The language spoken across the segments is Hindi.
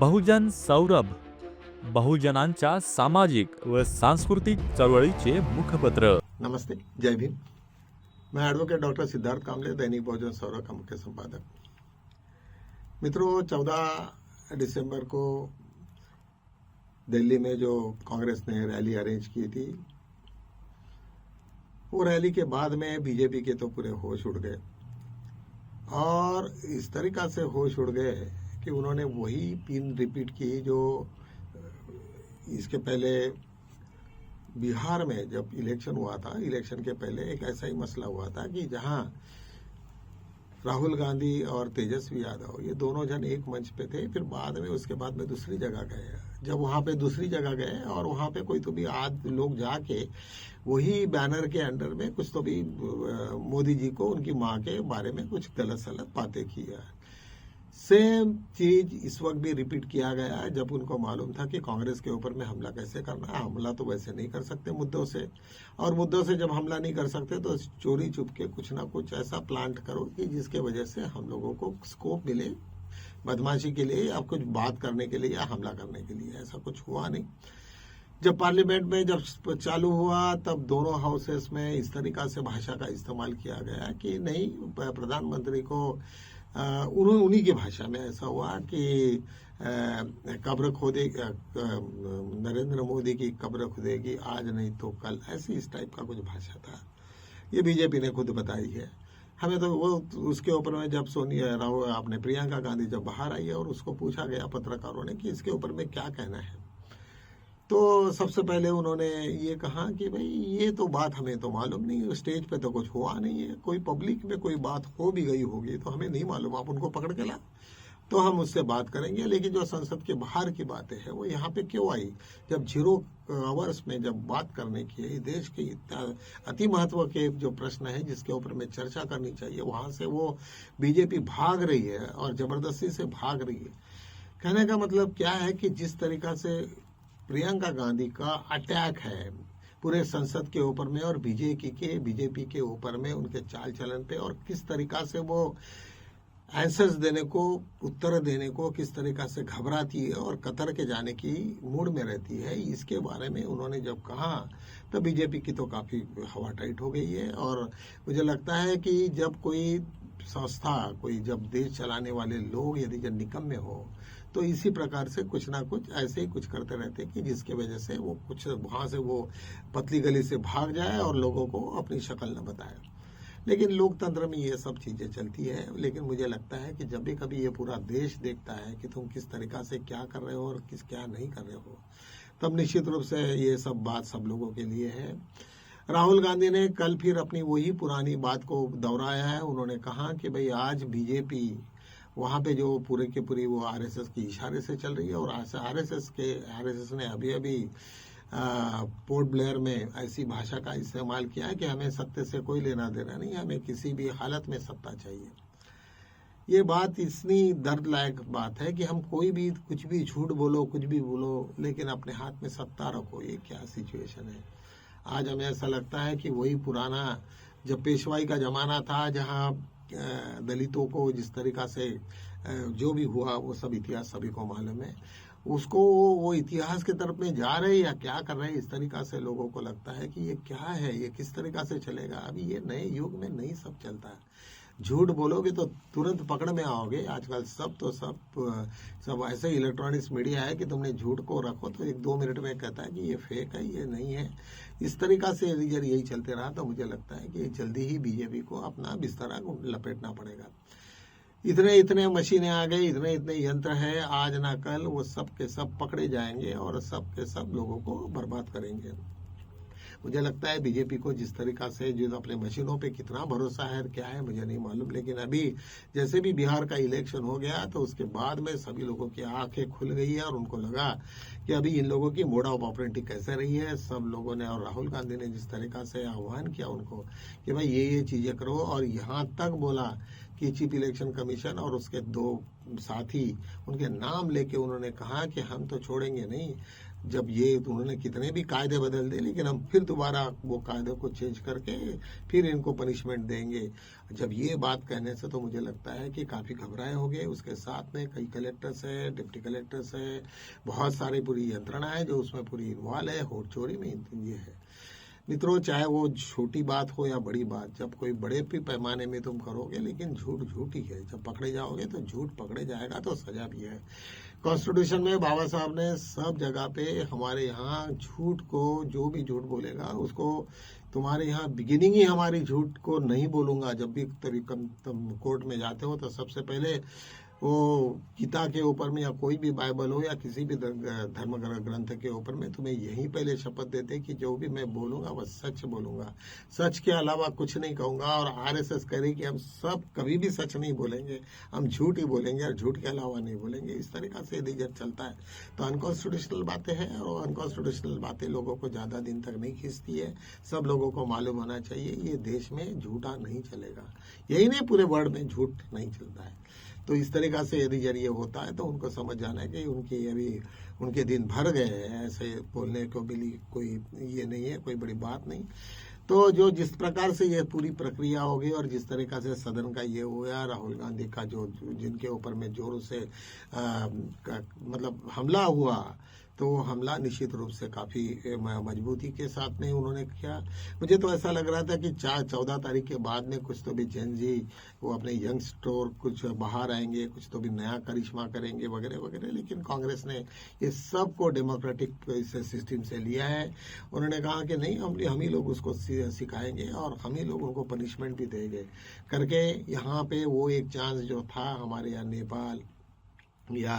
बहुजन सौरभ, बहुजनांच्या सामाजिक व सांस्कृतिक चळवळीचे मुखपत्र। नमस्ते, जय भीम। मैं एडवोकेट डॉक्टर सिद्धार्थ कामले, दैनिक बहुजन सौरभ का मुख्य संपादक। मित्रों, 14 दिसंबर को दिल्ली में जो कांग्रेस ने रैली अरेंज की थी, वो रैली के बाद में बीजेपी के तो पूरे होश उड़ गए और इस तरीका से होश उड़ गए कि उन्होंने वही पिन रिपीट की जो इसके पहले बिहार में जब इलेक्शन हुआ था। इलेक्शन के पहले एक ऐसा ही मसला हुआ था कि जहां राहुल गांधी और तेजस्वी यादव ये दोनों जन एक मंच पे थे, फिर बाद में उसके बाद में दूसरी जगह गए। जब वहां पे दूसरी जगह गए और वहां पे कोई तो भी आज लोग जाके वही बैनर के अंडर में कुछ तो भी मोदी जी को उनकी माँ के बारे में कुछ गलत सलत बातें की है। सेम चीज इस वक्त भी रिपीट किया गया है, जब उनको मालूम था कि कांग्रेस के ऊपर में हमला कैसे करना है। हमला तो वैसे नहीं कर सकते मुद्दों से, और मुद्दों से जब हमला नहीं कर सकते तो चोरी चुप के कुछ ना कुछ ऐसा प्लांट करो कि जिसके वजह से हम लोगों को स्कोप मिले बदमाशी के लिए या कुछ बात करने के लिए या हमला करने के लिए। ऐसा कुछ हुआ नहीं। जब पार्लियामेंट में जब चालू हुआ तब दोनों हाउसेस में इस तरीका से भाषा का इस्तेमाल किया गया कि नहीं, प्रधानमंत्री को उन्हीं की भाषा में ऐसा हुआ कि कब्र खोदे, नरेंद्र मोदी की कब्र खुदेगी आज नहीं तो कल, ऐसी इस टाइप का कुछ भाषा था। ये बीजेपी ने खुद बताई है हमें। तो वो उसके ऊपर में जब सोनिया राहुल आपने प्रियंका गांधी जब बाहर आई और उसको पूछा गया पत्रकारों ने कि इसके ऊपर में क्या कहना है, तो सबसे पहले उन्होंने ये कहा कि भाई ये तो बात हमें तो मालूम नहीं, स्टेज पे तो कुछ हुआ नहीं है, कोई पब्लिक में कोई बात हो भी गई होगी तो हमें नहीं मालूम, आप उनको पकड़ के ला तो हम उससे बात करेंगे, लेकिन जो संसद के बाहर की बातें हैं वो यहाँ पे क्यों आई। जब 0 आवर्स में जब बात करने की है, देश के अति महत्व के जो प्रश्न है जिसके ऊपर में चर्चा करनी चाहिए, वहां से वो बीजेपी भाग रही है और जबरदस्ती से भाग रही है। कहने का मतलब क्या है कि जिस तरीका से प्रियंका गांधी का अटैक है पूरे संसद के ऊपर में और बीजेपी के ऊपर में, उनके चाल चलन पे, और किस तरीका से वो आंसर्स देने को, उत्तर देने को किस तरीका से घबराती है और कतर के जाने की मूड में रहती है, इसके बारे में उन्होंने जब कहा तो बीजेपी की तो काफी हवा टाइट हो गई है। और मुझे लगता है कि जब कोई संस्था, कोई जब देश चलाने वाले लोग यदि जब निकम्मे हो तो इसी प्रकार से कुछ ना कुछ ऐसे ही कुछ करते रहते कि जिसके वजह से वो कुछ वहां से वो पतली गली से भाग जाए और लोगों को अपनी शक्ल न बताए। लेकिन लोकतंत्र में ये सब चीजें चलती है। लेकिन मुझे लगता है कि जब भी कभी ये पूरा देश देखता है कि तुम किस तरीका से क्या कर रहे हो और किस क्या नहीं कर रहे हो, तब निश्चित रूप से ये सब बात सब लोगों के लिए है। राहुल गांधी ने कल फिर अपनी वही पुरानी बात को दोहराया है। उन्होंने कहा कि भाई आज बीजेपी वहां पे जो पूरे के पूरी वो आरएसएस की इशारे से चल रही है, और आरएसएस ने अभी पोर्ट ब्लेयर में ऐसी भाषा का इस्तेमाल किया है कि हमें सत्य से कोई लेना देना नहीं, हमें किसी भी हालत में सत्ता चाहिए। ये बात इतनी दर्द लायक बात है कि हम कोई भी कुछ भी झूठ बोलो, कुछ भी बोलो, लेकिन अपने हाथ में सत्ता रखो। ये क्या सिचुएशन है। आज हमें ऐसा लगता है कि वही पुराना जब पेशवाई का जमाना था, जहां दलितों को जिस तरीका से जो भी हुआ वो सब इतिहास सभी को मालूम है, उसको वो इतिहास की तरफ में जा रहे या क्या कर रहे हैं, इस तरीका से लोगों को लगता है कि ये क्या है, ये किस तरीका से चलेगा। अभी ये नए युग में नहीं सब चलता है। झूठ बोलोगे तो तुरंत पकड़ में आओगे। आजकल सब ऐसे इलेक्ट्रॉनिक्स मीडिया है कि तुमने झूठ को रखो तो 1-2 मिनट में कहता है कि ये फेक है, ये नहीं है। इस तरीका से यदि यही चलते रहा तो मुझे लगता है कि जल्दी ही बीजेपी को अपना बिस्तरा लपेटना पड़ेगा। इतने मशीनें आ गई, इतने यंत्र है, आज ना कल वो सब के सब पकड़े जाएंगे और सब के सब लोगों को बर्बाद करेंगे। मुझे लगता है बीजेपी को जिस तरीका से जो अपने मशीनों पे कितना भरोसा है क्या है मुझे नहीं मालूम, लेकिन अभी जैसे भी बिहार का इलेक्शन हो गया तो उसके बाद में सभी लोगों की आंखें खुल गई है और उनको लगा कि अभी इन लोगों की मोड ऑफ ऑपरेटिंग कैसे रही है। सब लोगों ने और राहुल गांधी ने जिस तरीका से आह्वान किया उनको कि भाई ये चीजें करो, और यहाँ तक बोला कि चीफ इलेक्शन कमीशन और उसके 2 साथी उनके नाम लेके उन्होंने कहा कि हम तो छोड़ेंगे नहीं, जब ये उन्होंने कितने भी कायदे बदल दिए, लेकिन हम फिर दोबारा वो कायदे को चेंज करके फिर इनको पनिशमेंट देंगे। जब ये बात कहने से तो मुझे लगता है कि काफ़ी घबराए होंगे। उसके साथ में कई कलेक्टर्स है, डिप्टी कलेक्टर्स है, बहुत सारी पूरी यंत्रणा है जो उसमें पूरी इन्वॉल्व है, होड़ चोरी में ये है। मित्रों, चाहे वो छोटी बात हो या बड़ी बात, जब कोई बड़े भी पैमाने में तुम करोगे, लेकिन झूठ झूठ ही है। जब पकड़े जाओगे तो झूठ पकड़े जाएगा, तो सजा भी है। कॉन्स्टिट्यूशन में बाबा साहब ने सब जगह पे हमारे यहाँ झूठ को, जो भी झूठ बोलेगा उसको, तुम्हारे यहाँ बिगिनिंग ही हमारी झूठ को नहीं बोलूंगा। जब भी कभी तुम कोर्ट में जाते हो तो सबसे पहले वो गीता के ऊपर में या कोई भी बाइबल हो या किसी भी धर्म ग्रंथ के ऊपर में तुम्हें यही पहले शपथ देते कि जो भी मैं बोलूंगा वह सच बोलूंगा, सच के अलावा कुछ नहीं कहूंगा। और आरएसएस कह रही कि हम सब कभी भी सच नहीं बोलेंगे, हम झूठ ही बोलेंगे और झूठ के अलावा नहीं बोलेंगे। इस तरीका से यदि जब चलता है तो अनकॉन्स्टिट्यूशनल बातें हैं, और अनकॉन्स्टिट्यूशनल बातें लोगों को ज्यादा दिन तक नहीं खींचती है। सब लोगों को मालूम होना चाहिए ये देश में झूठा नहीं चलेगा। यही नहीं, पूरे वर्ल्ड में झूठ नहीं चलता है। तो इस तरीका से यदि जरिए होता है तो उनको समझ जाना है कि उनकी अभी उनके दिन भर गए हैं। ऐसे बोलने को भी कोई ये नहीं है, कोई बड़ी बात नहीं। तो जो जिस प्रकार से ये पूरी प्रक्रिया होगी और जिस तरीका से सदन का ये हुआ, राहुल गांधी का जो जिनके ऊपर में जोरों से मतलब हमला हुआ, तो वो हमला निश्चित रूप से काफी मजबूती के साथ में उन्होंने किया। मुझे तो ऐसा लग रहा था कि 14 तारीख के बाद में कुछ तो भी जेन जी वो अपने यंगस्टर कुछ बाहर आएंगे, कुछ तो भी नया करिश्मा करेंगे वगैरह वगैरह। लेकिन कांग्रेस ने ये सब को डेमोक्रेटिक सिस्टम से लिया है। उन्होंने कहा कि नहीं, हम ही लोग उसको सिखाएंगे और हम ही लोग उनको पनिशमेंट भी देंगे करके। यहाँ पे वो एक चांस जो था हमारे यहाँ नेपाल या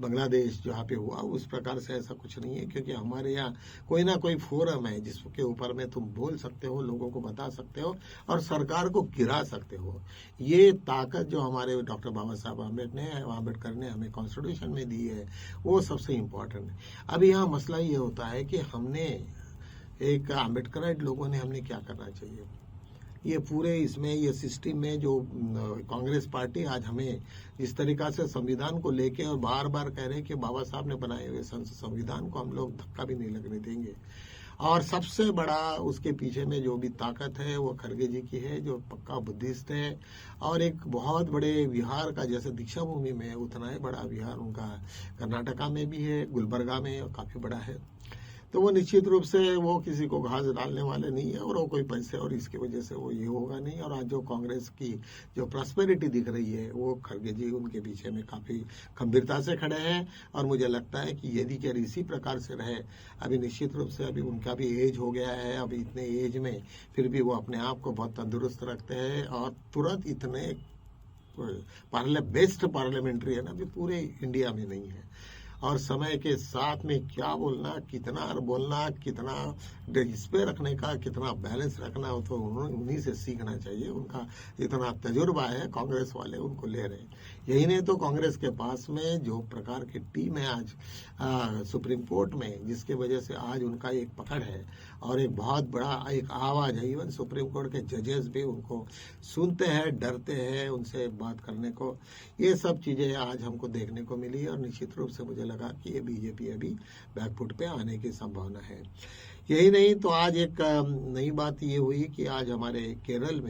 बांग्लादेश जहाँ पे हुआ, उस प्रकार से ऐसा कुछ नहीं है, क्योंकि हमारे यहाँ कोई ना कोई फोरम है जिसके ऊपर में तुम बोल सकते हो, लोगों को बता सकते हो और सरकार को गिरा सकते हो। ये ताकत जो हमारे डॉक्टर बाबा साहब आम्बेडकर ने हमें कॉन्स्टिट्यूशन में दी है, वो सबसे इम्पोर्टेंट है। अब यहाँ मसला ये होता है कि हमने एक आम्बेडकराइट लोगों ने हमने क्या करना चाहिए। ये पूरे इसमें ये सिस्टम में जो कांग्रेस पार्टी आज हमें इस तरीका से संविधान को लेके और बार बार कह रहे हैं कि बाबा साहब ने बनाए हुए संविधान को हम लोग धक्का भी नहीं लगने देंगे। और सबसे बड़ा उसके पीछे में जो भी ताकत है वो खड़गे जी की है, जो पक्का बुद्धिस्ट है। और एक बहुत बड़े विहार का, जैसे दीक्षा भूमि में उतना ही बड़ा विहार उनका कर्नाटका में भी है, गुलबर्गा में काफी बड़ा है। तो वो निश्चित रूप से वो किसी को घास डालने वाले नहीं है, और वो कोई पैसे और इसकी वजह से वो ये होगा नहीं। और आज जो कांग्रेस की जो प्रॉस्पेरिटी दिख रही है, वो खड़गे जी उनके पीछे में काफी गंभीरता से खड़े हैं। और मुझे लगता है कि यदि कि इसी प्रकार से रहे, अभी निश्चित रूप से अभी उनका भी एज हो गया है, अभी इतने एज में फिर भी वो अपने आप को बहुत तंदुरुस्त रखते हैं और तुरंत इतने बेस्ट पार्लियामेंट्री है ना, अभी पूरे इंडिया में नहीं है। और समय के साथ में क्या बोलना, कितना इस पे रखने का, कितना बैलेंस रखना हो, तो उन्हीं से सीखना चाहिए। उनका इतना तजुर्बा है, कांग्रेस वाले उनको ले रहे हैं। यही नहीं तो कांग्रेस के पास में जो प्रकार की टीम है आज सुप्रीम कोर्ट में, जिसके वजह से आज उनका एक पकड़ है और एक बहुत बड़ा एक आवाज है। इवन सुप्रीम कोर्ट के जजेस भी उनको सुनते हैं, डरते हैं उनसे बात करने को। ये सब चीजें आज हमको देखने को मिली और निश्चित रूप से मुझे लगा कि ये बीजेपी अभी बैकफुट पे आने की संभावना है। यही नहीं तो आज एक नई बात ये हुई कि आज हमारे केरल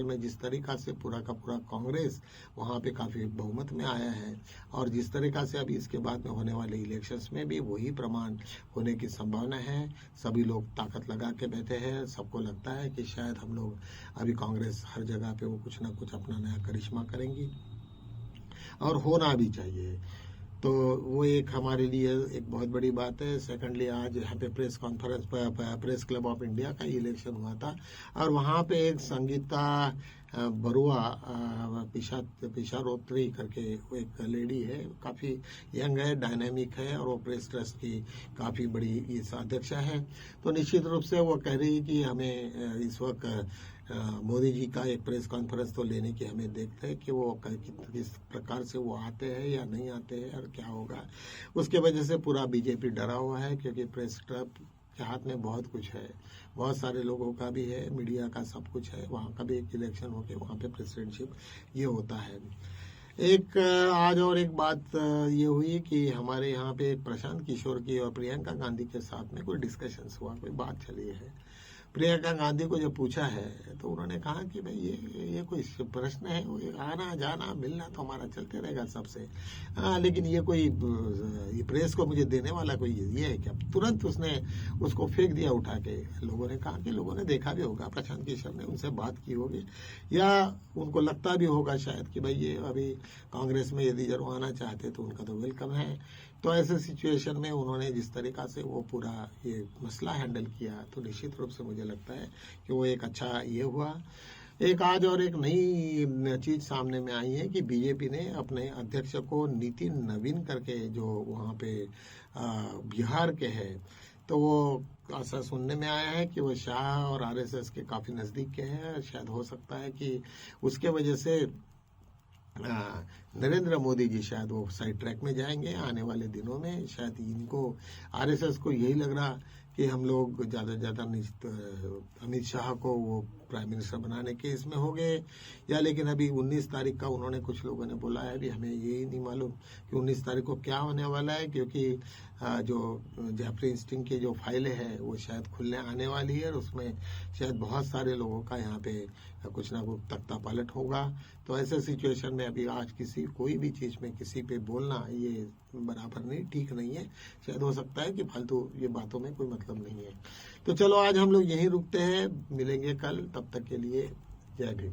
में जिस तरीका से पूरा का पूरा कांग्रेस वहाँ पे काफी बहुमत में आया है, और जिस तरीका से अभी इसके बाद में होने वाले इलेक्शंस में भी वही प्रमाण होने की संभावना है। सभी लोग ताकत लगा के बैठे हैं। सबको लगता है कि शायद हम लोग अभी कांग्रेस हर जगह पे वो कुछ ना कुछ अपना नया करिश्मा करेंगी, और होना भी चाहिए। तो वो एक हमारे लिए एक बहुत बड़ी बात है। सेकंडली, आज यहाँ पे press conference press club of India का इलेक्शन हुआ था, और वहाँ पे एक संगीता बरुआ पिशारोत्री करके एक लेडी है, काफी यंग है, डायनामिक है, और वो प्रेस ट्रस्ट की काफी बड़ी इस अध्यक्षा है। तो निश्चित रूप से वो कह रही है कि हमें इस वक्त मोदी जी का एक प्रेस कॉन्फ्रेंस तो लेने की हमें देखते हैं कि वो किस प्रकार से वो आते हैं या नहीं आते हैं और क्या होगा। उसके वजह से पूरा बीजेपी डरा हुआ है, क्योंकि प्रेस क्लब के हाथ में बहुत कुछ है, बहुत सारे लोगों का भी है, मीडिया का सब कुछ है। वहाँ का भी एक इलेक्शन होके वहाँ पे प्रेसिडेंटशिप ये होता है। एक आज और एक बात ये हुई कि हमारे यहाँ पे प्रशांत किशोर की और प्रियंका गांधी के साथ में कोई डिस्कशंस हुआ, कोई बात चली है। प्रियंका गांधी को जब पूछा है तो उन्होंने कहा कि भाई ये कोई प्रश्न है, वो आना जाना मिलना तो हमारा चलते रहेगा सबसे, लेकिन ये कोई ये प्रेस को मुझे देने वाला कोई ये है क्या? तुरंत उसने उसको फेंक दिया उठा के। लोगों ने कहा कि लोगों ने देखा भी होगा, प्रशांत किशोर ने उनसे बात की होगी, या उनको लगता भी होगा शायद कि भाई ये अभी कांग्रेस में यदि जरूर आना चाहते तो उनका तो वेलकम है। तो ऐसे सिचुएशन में उन्होंने जिस तरीका से वो पूरा ये मसला हैंडल किया, तो निश्चित रूप से मुझे लगता है कि वो एक अच्छा ये हुआ। एक आज और एक नई चीज सामने में आई है कि बीजेपी ने अपने अध्यक्ष को नितिन नवीन करके, जो वहाँ पे बिहार के हैं, तो वो ऐसा सुनने में आया है कि वो शाह और आरएसएस के काफी नजदीक के हैं। शायद हो सकता है कि उसके वजह से नरेंद्र मोदी जी शायद वो साइड ट्रैक में जाएंगे आने वाले दिनों में। शायद इनको आरएसएस को यही लग रहा कि हम लोग ज्यादा से ज्यादा अमित शाह को वो प्राइम मिनिस्टर बनाने के इसमें हो गए, या लेकिन अभी 19 तारीख का उन्होंने, कुछ लोगों ने बोला है, अभी हमें यही नहीं मालूम कि 19 तारीख को क्या होने वाला है, क्योंकि जो जेफरी स्टिंग की जो फाइलें हैं वो शायद खुलने आने वाली है और उसमें शायद बहुत सारे लोगों का यहाँ पे कुछ ना कुछ तख्ता पलट होगा। तो ऐसे सिचुएशन में अभी आज कोई भी चीज में किसी पे बोलना ये बराबर नहीं, ठीक नहीं है। शायद हो सकता है कि फालतू ये बातों में कोई मतलब नहीं है। तो चलो आज हम लोग यहीं रुकते हैं, मिलेंगे कल, तब तक के लिए जय भीम।